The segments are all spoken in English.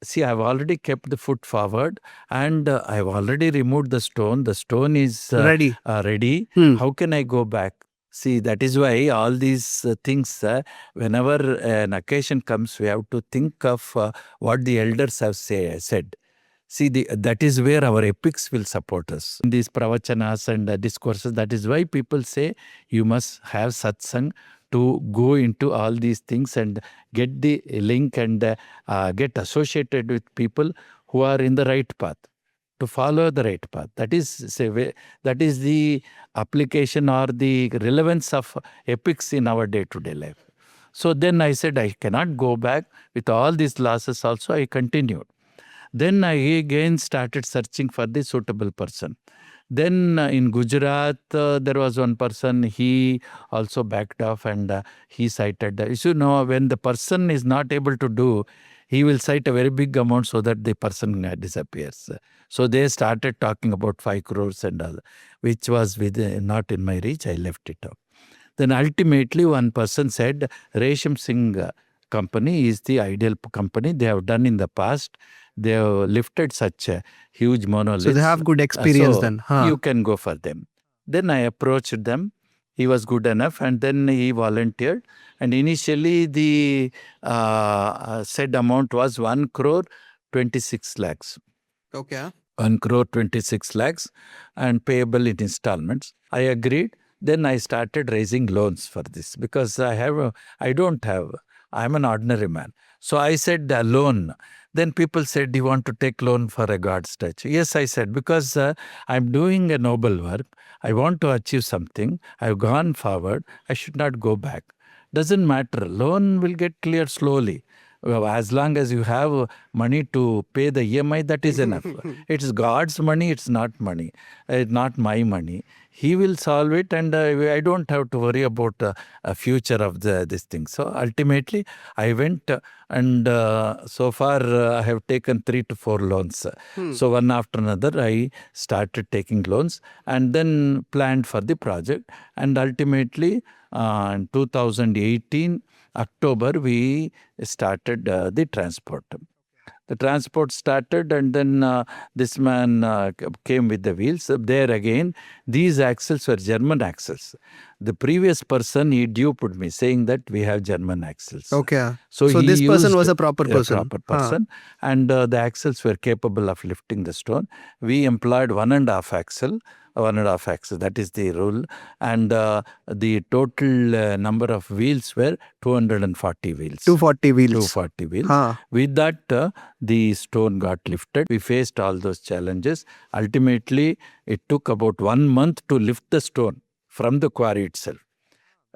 see, I've already kept the foot forward, and I've already removed the stone. The stone is Ready. ready. How can I go back? See, that is why all these things, whenever an occasion comes, we have to think of what the elders have said. See, that is where our epics will support us. In these pravachanas and discourses, that is why people say you must have satsang to go into all these things and get the link and get associated with people who are in the right path, to follow the right path. That is the application or the relevance of epics in our day-to-day life. So then I said, I cannot go back. With all these losses also, I continued. Then I again started searching for the suitable person. Then in Gujarat, there was one person, he also backed off and he cited, when the person is not able to do, he will cite a very big amount so that the person disappears. So they started talking about 5 crores and all, which was not in my reach. I left it up. Then ultimately one person said, Resham Singh company is the ideal company. They have done in the past. They have lifted such a huge monolith. So they have good experience then. You can go for them. Then I approached them. He was good enough, and then he volunteered. And initially the said amount was 1 crore 26 lakhs. Okay. 1 crore 26 lakhs and payable in installments. I agreed. Then I started raising loans for this because I'm an ordinary man. So I said loan. Then people said, do you want to take loan for a God statue? Yes, I said, because I'm doing a noble work. I want to achieve something. I've gone forward. I should not go back. Doesn't matter. Loan will get cleared slowly. As long as you have money to pay the EMI, that is enough. It's God's money, it's not money. It's not my money. He will solve it, and I don't have to worry about a future of this thing. So ultimately, I went and so far I have taken 3 to 4 loans. So one after another, I started taking loans and then planned for the project. And ultimately, in 2018, October, we started the transport. The transport started, and then this man came with the wheels. There again, these axles were German axles. The previous person, he duped me, saying that we have German axles. Okay. So this person was a proper person. A proper person. And the axles were capable of lifting the stone. We employed 1.5 axle. 1.5 axle, that is the rule. And the total number of wheels were 240 wheels. 240 wheels. 240 wheels. With that, the stone got lifted. We faced all those challenges. Ultimately, it took about 1 month to lift the stone from the quarry itself,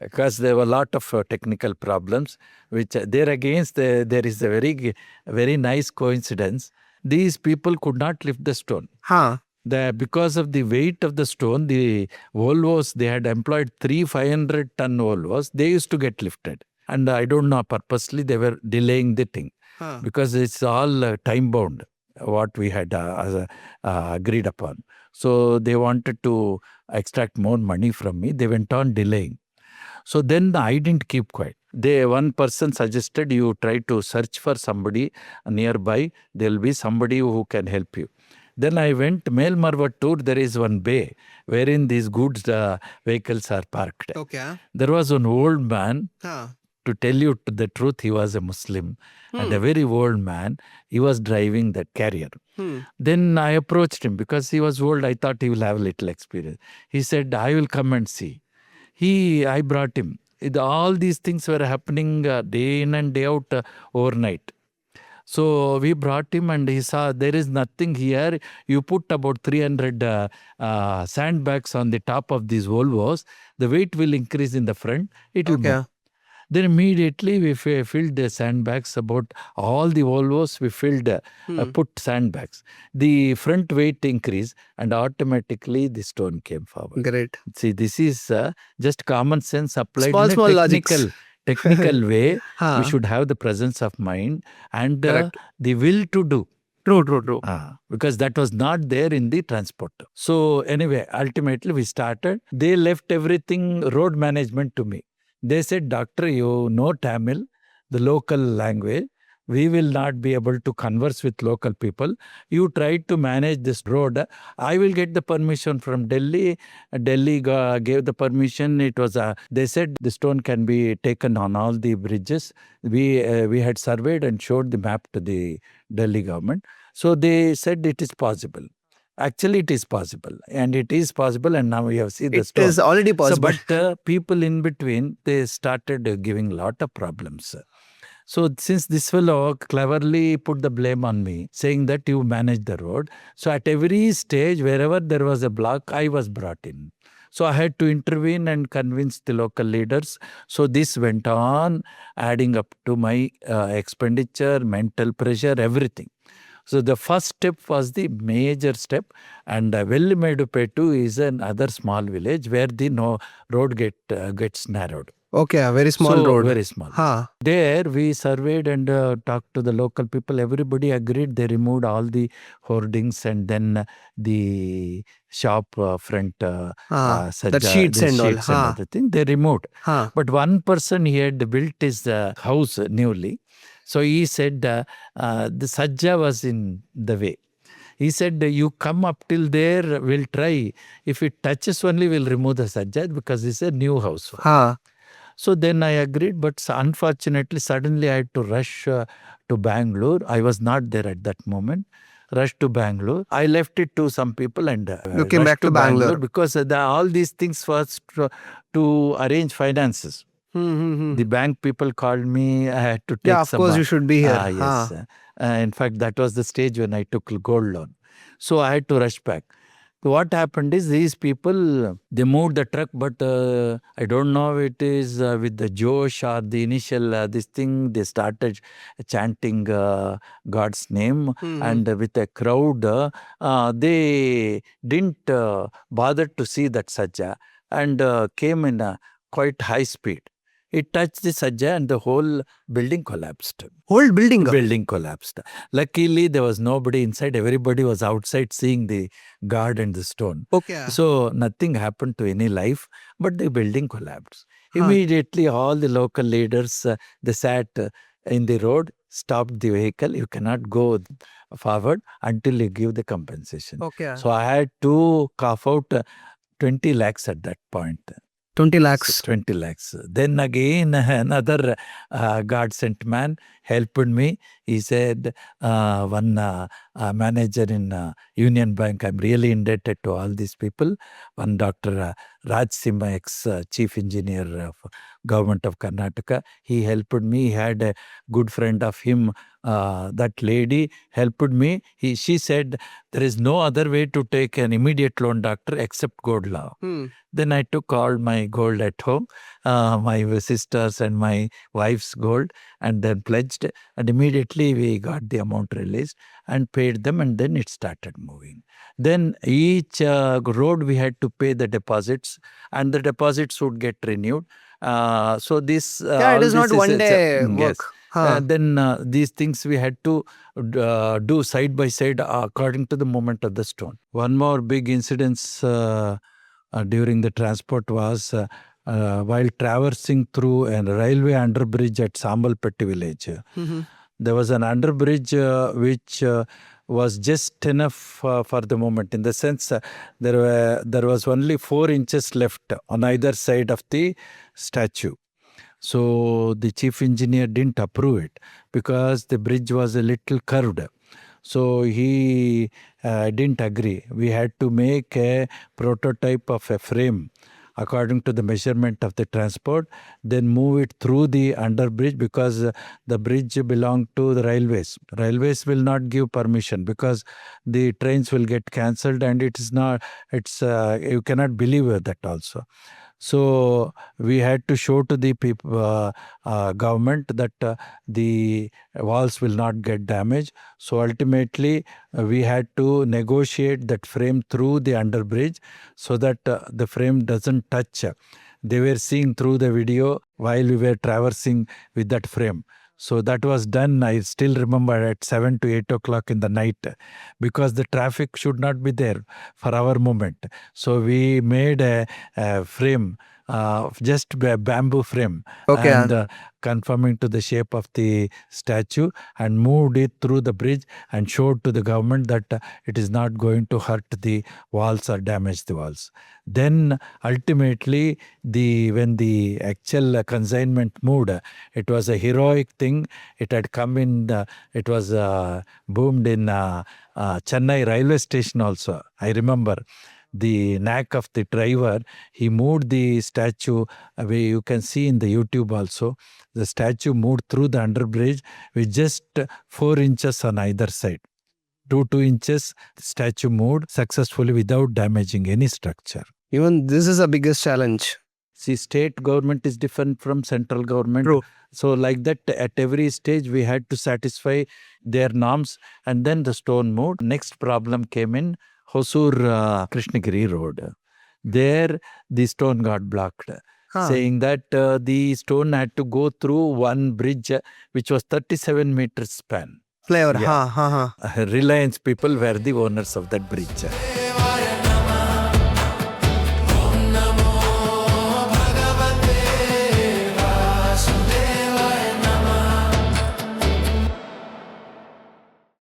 because there were a lot of technical problems, which there against there is a very, very nice coincidence. These people could not lift the stone. Because of the weight of the stone, the Volvos, they had employed 3 500-ton Volvos. They used to get lifted. And I don't know, purposely they were delaying the thing. Because it's all time-bound, what we had agreed upon. So they wanted to extract more money from me. They went on delaying. So then I didn't keep quiet. One person suggested, you try to search for somebody nearby. There will be somebody who can help you. Then I went Melmarvattur. There is one bay wherein these goods vehicles are parked. Okay. There was an old man. To tell you the truth, he was a Muslim and a very old man. He was driving that carrier. Then I approached him because he was old. I thought he will have a little experience. He said, I will come and see. I brought him. All these things were happening day in and day out overnight. So we brought him and he saw there is nothing here. You put about 300 sandbags on the top of these Volvos. The weight will increase in the front. It will move. Then immediately we filled the sandbags. About all the Volvos we filled, put sandbags. The front weight increased and automatically the stone came forward. Great. See, this is just common sense applied in a technical way. We should have the presence of mind and the will to do. True. Because that was not there in the transport. So anyway, ultimately we started. They left everything, road management, to me. They said, Doctor, you know Tamil, the local language. we will not be able to converse with local people. You try to manage this road. I will get the permission from Delhi. Delhi gave the permission. It was they said the stone can be taken on all the bridges. We had surveyed and showed the map to the Delhi government. So they said it is possible. Actually, it is possible, and it is possible, and now we have seen the stone. It is already possible. So, but people in between, they started giving lot of problems. So since this fellow cleverly put the blame on me, saying that you manage the road, so at every stage, wherever there was a block, I was brought in. So I had to intervene and convince the local leaders. So this went on, adding up to my expenditure, mental pressure, everything. So the first step was the major step, and Vellimedupettu is another small village where the road gets narrowed. Okay, a very small road. Very small. There we surveyed and talked to the local people. Everybody agreed. They removed all the hoardings and then the shop front the sheets and all. And everything they removed. But one person, he had built his house newly. So he said the sajja was in the way. He said, you come up till there, we'll try. If it touches only, we'll remove the sajja because it's a new house. So then I agreed, but unfortunately, suddenly I had to rush to Bangalore. I was not there at that moment. Rushed to Bangalore. I left it to some people and you came back to Bangalore because all these things was to arrange finances. The bank people called me. I had to take of course, you should be here. Yes. In fact, that was the stage when I took gold loan. So I had to rush back. So what happened is these people, they moved the truck, but I don't know if it is with the Josh or the initial this thing, they started chanting God's name and with a crowd, they didn't bother to see that sajja and came in a quite high speed. It touched the sajja and the whole building collapsed. Whole building? Building collapsed. Luckily, there was nobody inside. Everybody was outside seeing the guard and the stone. Okay. So nothing happened to any life, but the building collapsed. Immediately, all the local leaders, they sat in the road, stopped the vehicle. You cannot go forward until you give the compensation. Okay. So I had to cough out 20 lakhs at that point. 20 lakhs. 20 lakhs. Then again, another God sent man helped me. He said, one manager in Union Bank, I'm really indebted to all these people. One Dr. Raj Simha, ex-chief engineer of government of Karnataka, he helped me. He had a good friend of him. That lady helped me. She said, there is no other way to take an immediate loan, doctor, except gold loan. Then I took all my gold at home, my sisters and my wife's gold, and then pledged. And immediately we got the amount released and paid them, and then it started moving. Then each road we had to pay the deposits, and the deposits would get renewed. So this... it is not one day work. Yes. Then these things we had to do side by side according to the movement of the stone. One more big incident during the transport was while traversing through a railway underbridge at Sambalpetti village. There was an underbridge which was just enough for the moment, in the sense there was only 4 inches left on either side of the statue. So the chief engineer didn't approve it because the bridge was a little curved. So he didn't agree. We had to make a prototype of a frame according to the measurement of the transport, then move it through the underbridge, because the bridge belonged to the railways. Railways will not give permission because the trains will get cancelled, and you cannot believe that also. So we had to show to the people, government that the walls will not get damaged. So ultimately we had to negotiate that frame through the underbridge so that the frame doesn't touch. They were seeing through the video while we were traversing with that frame. So that was done, I still remember, at 7 to 8 o'clock in the night, because the traffic should not be there for our movement. So we made a frame just bamboo frame, Okay. and conforming to the shape of the statue, and moved it through the bridge and showed to the government that it is not going to hurt the walls or damage the walls. Then ultimately, when the actual consignment moved, it was a heroic thing. It had come in, it was boomed in Chennai railway station also. I remember the knack of the driver. He moved the statue away. You can see in the YouTube also. The statue moved through the underbridge with just 4 inches on either side. 2 inches, the statue moved successfully without damaging any structure. Even this is the biggest challenge. See, state government is different from central government. True. So like that, at every stage, we had to satisfy their norms, and then the stone moved. Next problem came in Hosur Krishnagiri Road. There, the stone got blocked, saying that the stone had to go through one bridge, which was 37 meters span. Flavor. Reliance people were the owners of that bridge.